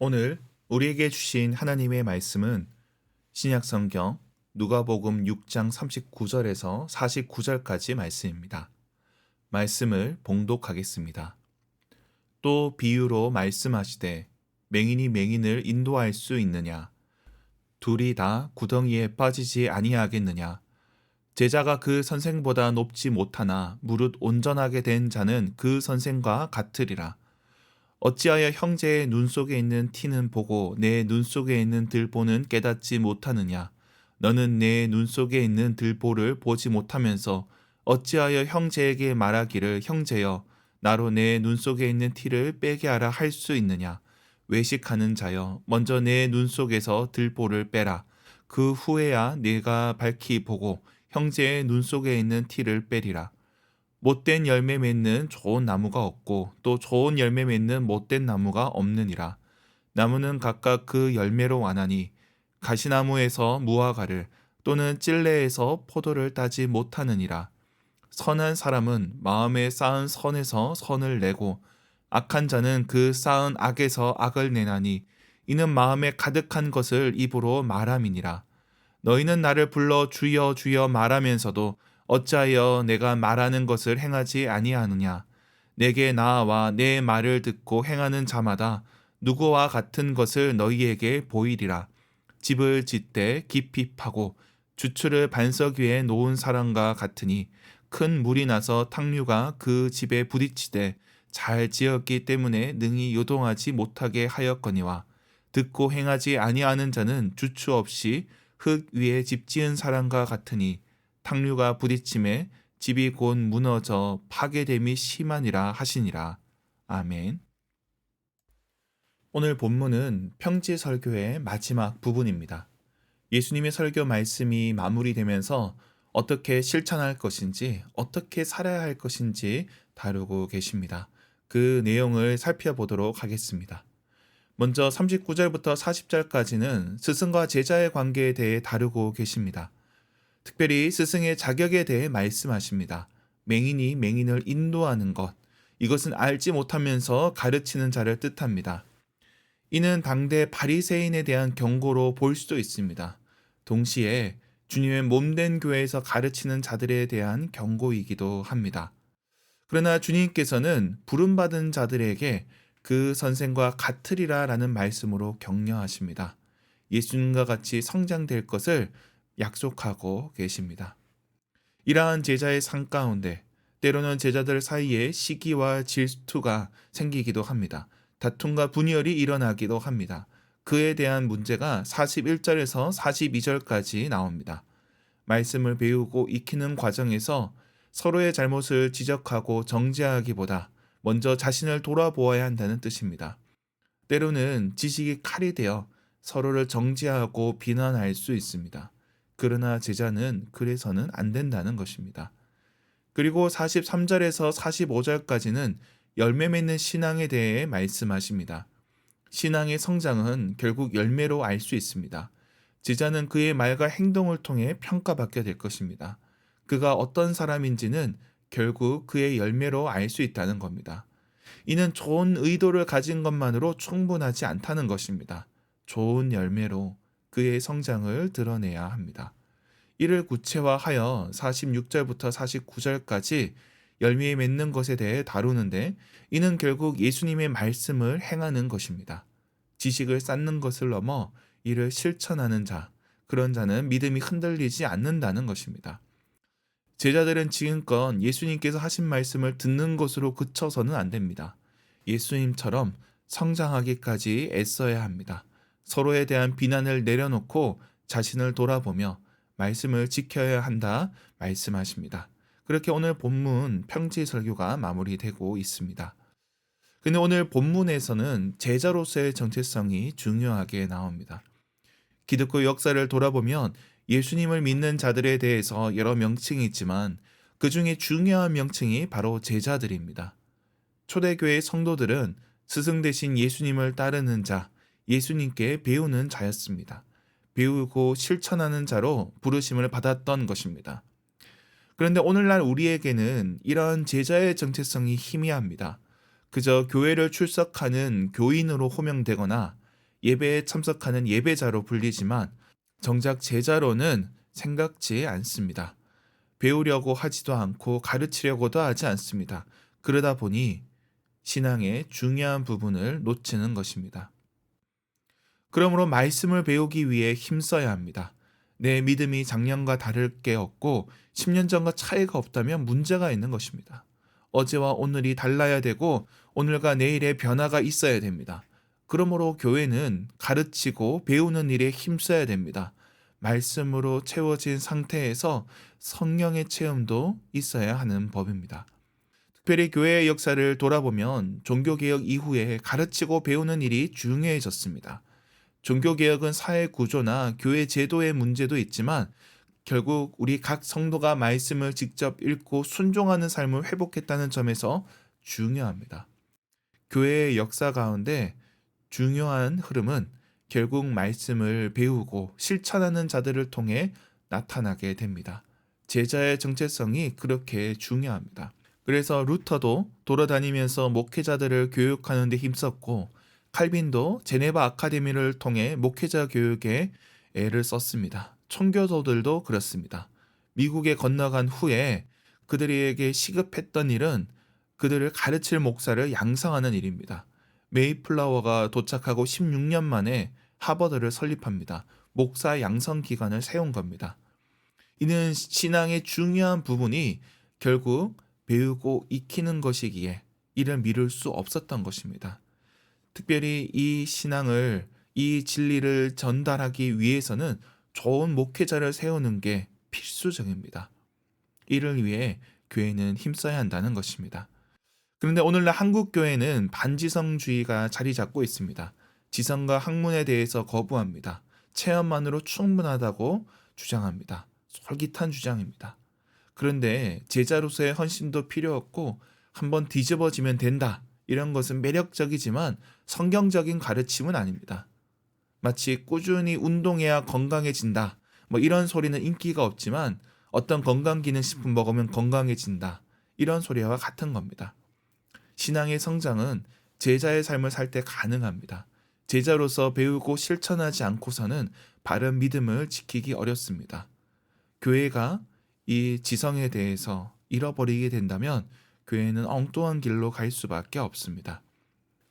오늘 우리에게 주신 하나님의 말씀은 신약성경 누가복음 6장 39절에서 49절까지 말씀입니다. 말씀을 봉독하겠습니다. 또 비유로 말씀하시되 맹인이 맹인을 인도할 수 있느냐? 둘이 다 구덩이에 빠지지 아니하겠느냐? 제자가 그 선생보다 높지 못하나 무릇 온전하게 된 자는 그 선생과 같으리라. 어찌하여 형제의 눈 속에 있는 티는 보고 내 눈 속에 있는 들보는 깨닫지 못하느냐? 너는 내 눈 속에 있는 들보를 보지 못하면서 어찌하여 형제에게 말하기를 형제여 나로 내 눈 속에 있는 티를 빼게 하라 할 수 있느냐? 외식하는 자여 먼저 내 눈 속에서 들보를 빼라. 그 후에야 네가 밝히 보고 형제의 눈 속에 있는 티를 빼리라. 못된 열매 맺는 좋은 나무가 없고 또 좋은 열매 맺는 못된 나무가 없느니라. 나무는 각각 그 열매로 아나니 가시나무에서 무화과를 또는 찔레에서 포도를 따지 못하느니라. 선한 사람은 마음에 쌓은 선에서 선을 내고 악한 자는 그 쌓은 악에서 악을 내나니 이는 마음에 가득한 것을 입으로 말함이니라. 너희는 나를 불러 주여 주여 말하면서도 어찌하여 내가 말하는 것을 행하지 아니하느냐? 내게 나아와 내 말을 듣고 행하는 자마다 누구와 같은 것을 너희에게 보이리라. 집을 짓되 깊이 파고 주추를 반석 위에 놓은 사람과 같으니 큰 물이 나서 탕류가 그 집에 부딪히되 잘 지었기 때문에 능히 요동하지 못하게 하였거니와 듣고 행하지 아니하는 자는 주추 없이 흙 위에 집 지은 사람과 같으니 탕류가 부딪힘에 집이 곧 무너져 파괴됨이 심하니라 하시니라. 아멘. 오늘 본문은 평지 설교의 마지막 부분입니다. 예수님의 설교 말씀이 마무리되면서 어떻게 실천할 것인지, 어떻게 살아야 할 것인지 다루고 계십니다. 그 내용을 살펴보도록 하겠습니다. 먼저 39절부터 40절까지는 스승과 제자의 관계에 대해 다루고 계십니다. 특별히 스승의 자격에 대해 말씀하십니다. 맹인이 맹인을 인도하는 것, 이것은 알지 못하면서 가르치는 자를 뜻합니다. 이는 당대 바리새인에 대한 경고로 볼 수도 있습니다. 동시에 주님의 몸된 교회에서 가르치는 자들에 대한 경고이기도 합니다. 그러나 주님께서는 부름받은 자들에게 그 선생과 같으리라 라는 말씀으로 격려하십니다. 예수님과 같이 성장될 것을 약속하고 계십니다. 이러한 제자의 삶 가운데 때로는 제자들 사이에 시기와 질투가 생기기도 합니다. 다툼과 분열이 일어나기도 합니다. 그에 대한 문제가 41절에서 42절까지 나옵니다. 말씀을 배우고 익히는 과정에서 서로의 잘못을 지적하고 정죄하기보다 먼저 자신을 돌아보아야 한다는 뜻입니다. 때로는 지식이 칼이 되어 서로를 정죄하고 비난할 수 있습니다. 그러나 제자는 그래서는 안 된다는 것입니다. 그리고 43절에서 45절까지는 열매 맺는 신앙에 대해 말씀하십니다. 신앙의 성장은 결국 열매로 알 수 있습니다. 제자는 그의 말과 행동을 통해 평가받게 될 것입니다. 그가 어떤 사람인지는 결국 그의 열매로 알 수 있다는 겁니다. 이는 좋은 의도를 가진 것만으로 충분하지 않다는 것입니다. 좋은 열매로 그의 성장을 드러내야 합니다. 이를 구체화하여 46절부터 49절까지 열매 맺는 것에 대해 다루는데 이는 결국 예수님의 말씀을 행하는 것입니다. 지식을 쌓는 것을 넘어 이를 실천하는 자, 그런 자는 믿음이 흔들리지 않는다는 것입니다. 제자들은 지금껏 예수님께서 하신 말씀을 듣는 것으로 그쳐서는 안 됩니다. 예수님처럼 성장하기까지 애써야 합니다. 서로에 대한 비난을 내려놓고 자신을 돌아보며 말씀을 지켜야 한다 말씀하십니다. 그렇게 오늘 본문 평지 설교가 마무리되고 있습니다. 근데 오늘 본문에서는 제자로서의 정체성이 중요하게 나옵니다. 기독교 역사를 돌아보면 예수님을 믿는 자들에 대해서 여러 명칭이 있지만 그 중에 중요한 명칭이 바로 제자들입니다. 초대교회 성도들은 스승 대신 예수님을 따르는 자, 예수님께 배우는 자였습니다. 배우고 실천하는 자로 부르심을 받았던 것입니다. 그런데 오늘날 우리에게는 이러한 제자의 정체성이 희미합니다. 그저 교회를 출석하는 교인으로 호명되거나 예배에 참석하는 예배자로 불리지만 정작 제자로는 생각지 않습니다. 배우려고 하지도 않고 가르치려고도 하지 않습니다. 그러다 보니 신앙의 중요한 부분을 놓치는 것입니다. 그러므로 말씀을 배우기 위해 힘써야 합니다. 내 믿음이 작년과 다를 게 없고 10년 전과 차이가 없다면 문제가 있는 것입니다. 어제와 오늘이 달라야 되고 오늘과 내일의 변화가 있어야 됩니다. 그러므로 교회는 가르치고 배우는 일에 힘써야 됩니다. 말씀으로 채워진 상태에서 성령의 체험도 있어야 하는 법입니다. 특별히 교회의 역사를 돌아보면 종교개혁 이후에 가르치고 배우는 일이 중요해졌습니다. 종교개혁은 사회 구조나 교회 제도의 문제도 있지만 결국 우리 각 성도가 말씀을 직접 읽고 순종하는 삶을 회복했다는 점에서 중요합니다. 교회의 역사 가운데 중요한 흐름은 결국 말씀을 배우고 실천하는 자들을 통해 나타나게 됩니다. 제자의 정체성이 그렇게 중요합니다. 그래서 루터도 돌아다니면서 목회자들을 교육하는 데 힘썼고 칼빈도 제네바 아카데미를 통해 목회자 교육에 애를 썼습니다. 청교도들도 그렇습니다. 미국에 건너간 후에 그들에게 시급했던 일은 그들을 가르칠 목사를 양성하는 일입니다. 메이플라워가 도착하고 16년 만에 하버드를 설립합니다. 목사 양성 기관을 세운 겁니다. 이는 신앙의 중요한 부분이 결국 배우고 익히는 것이기에 이를 미룰 수 없었던 것입니다. 특별히 이 신앙을, 이 진리를 전달하기 위해서는 좋은 목회자를 세우는 게 필수적입니다. 이를 위해 교회는 힘써야 한다는 것입니다. 그런데 오늘날 한국 교회는 반지성주의가 자리 잡고 있습니다. 지성과 학문에 대해서 거부합니다. 체험만으로 충분하다고 주장합니다. 솔깃한 주장입니다. 그런데 제자로서의 헌신도 필요 없고 한번 뒤집어지면 된다. 이런 것은 매력적이지만 성경적인 가르침은 아닙니다. 마치 꾸준히 운동해야 건강해진다. 이런 소리는 인기가 없지만 어떤 건강기능식품 먹으면 건강해진다. 이런 소리와 같은 겁니다. 신앙의 성장은 제자의 삶을 살 때 가능합니다. 제자로서 배우고 실천하지 않고서는 바른 믿음을 지키기 어렵습니다. 교회가 이 지성에 대해서 잃어버리게 된다면 교회는 엉뚱한 길로 갈 수밖에 없습니다.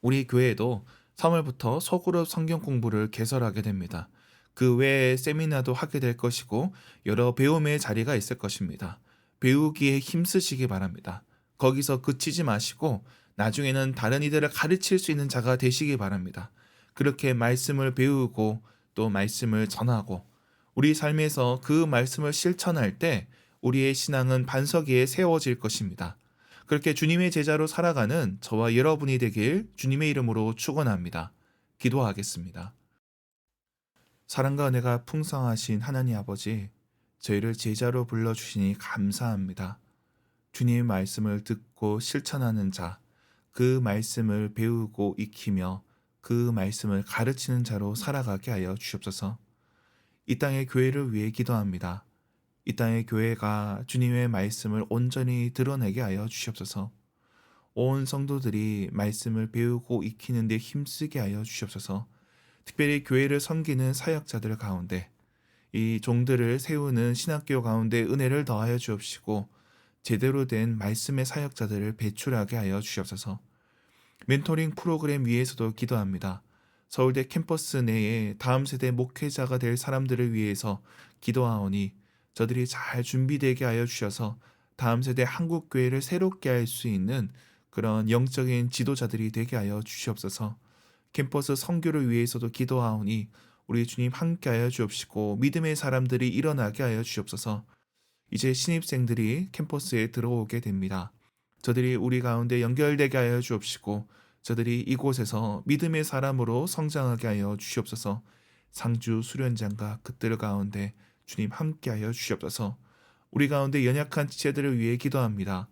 우리 교회도 3월부터 소그룹 성경 공부를 개설하게 됩니다. 그 외에 세미나도 하게 될 것이고 여러 배움의 자리가 있을 것입니다. 배우기에 힘쓰시기 바랍니다. 거기서 그치지 마시고 나중에는 다른 이들을 가르칠 수 있는 자가 되시기 바랍니다. 그렇게 말씀을 배우고 또 말씀을 전하고 우리 삶에서 그 말씀을 실천할 때 우리의 신앙은 반석 위에 세워질 것입니다. 그렇게 주님의 제자로 살아가는 저와 여러분이 되길 주님의 이름으로 축원합니다. 기도하겠습니다. 사랑과 은혜가 풍성하신 하나님 아버지, 저희를 제자로 불러주시니 감사합니다. 주님의 말씀을 듣고 실천하는 자, 그 말씀을 배우고 익히며 그 말씀을 가르치는 자로 살아가게 하여 주옵소서. 이 땅의 교회를 위해 기도합니다. 이 땅의 교회가 주님의 말씀을 온전히 드러내게 하여 주시옵소서. 온 성도들이 말씀을 배우고 익히는 데 힘쓰게 하여 주시옵소서. 특별히 교회를 섬기는 사역자들 가운데 이 종들을 세우는 신학교 가운데 은혜를 더하여 주옵시고 제대로 된 말씀의 사역자들을 배출하게 하여 주시옵소서. 멘토링 프로그램 위에서도 기도합니다. 서울대 캠퍼스 내에 다음 세대 목회자가 될 사람들을 위해서 기도하오니 저들이 잘 준비되게 하여 주셔서 다음 세대 한국교회를 새롭게 할 수 있는 그런 영적인 지도자들이 되게 하여 주시옵소서. 캠퍼스 선교를 위해서도 기도하오니 우리 주님 함께 하여 주옵시고 믿음의 사람들이 일어나게 하여 주옵소서. 이제 신입생들이 캠퍼스에 들어오게 됩니다. 저들이 우리 가운데 연결되게 하여 주옵시고 저들이 이곳에서 믿음의 사람으로 성장하게 하여 주시옵소서. 상주 수련장과 그들 가운데 주님 함께하여 주시옵소서. 우리 가운데 연약한 지체들을 위해 기도합니다.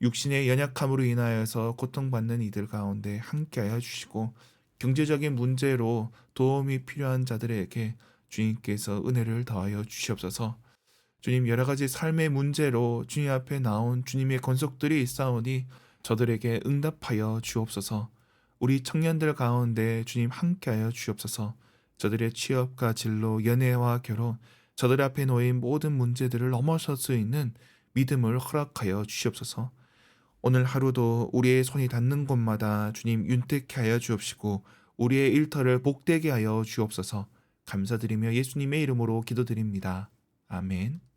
육신의 연약함으로 인하여서 고통받는 이들 가운데 함께하여 주시고 경제적인 문제로 도움이 필요한 자들에게 주님께서 은혜를 더하여 주시옵소서. 주님, 여러 가지 삶의 문제로 주님 앞에 나온 주님의 권속들이 있사오니 저들에게 응답하여 주옵소서. 우리 청년들 가운데 주님 함께하여 주옵소서. 저들의 취업과 진로, 연애와 결혼, 저들 앞에 놓인 모든 문제들을 넘어설 수 있는 믿음을 허락하여 주시옵소서. 오늘 하루도 우리의 손이 닿는 곳마다 주님 윤택케 하여 주옵시고 우리의 일터를 복되게 하여 주옵소서. 감사드리며 예수님의 이름으로 기도드립니다. 아멘.